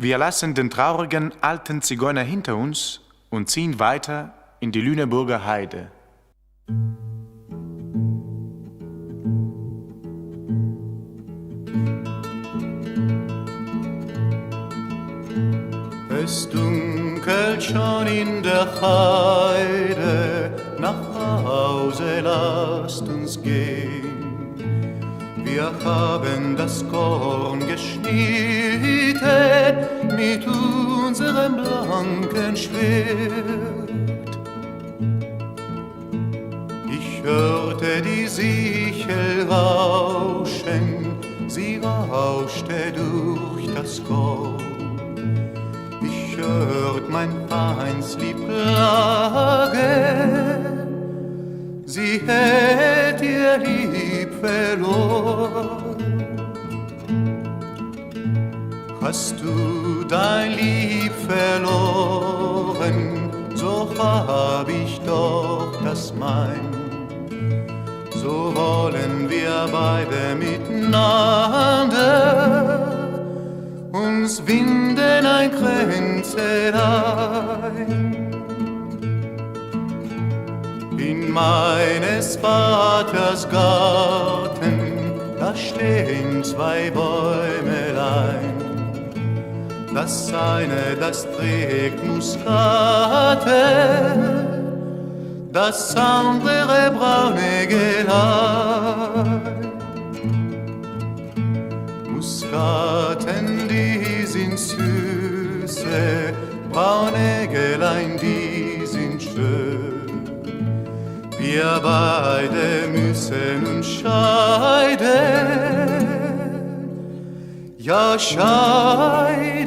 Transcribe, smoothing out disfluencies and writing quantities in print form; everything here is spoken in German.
Wir lassen den traurigen alten Zigeuner hinter uns und ziehen weiter in die Lüneburger Heide. Es dunkelt schon in der Heide, nach Hause lasst uns gehen. Wir haben das Korn geschnitten mit unserem blanken Schwert. Ich hörte die Sichel rauschen, sie rauschte durch das Korn. Ich hört mein Feindslieb klagen, sie hätt ihr Lieb verloren. Hast du dein Lieb verloren, so hab ich doch das mein. So wollen wir beide miteinander uns winden ein Kränzelein. In meines Vaters Garten, da stehen zwei Bäumelein. Das eine, das trägt Muskate, das andere braune Gelei. Muskaten, die sind süße, braune Gelein, die sind schön. Wir beide müssen uns scheiden, ja scheiden.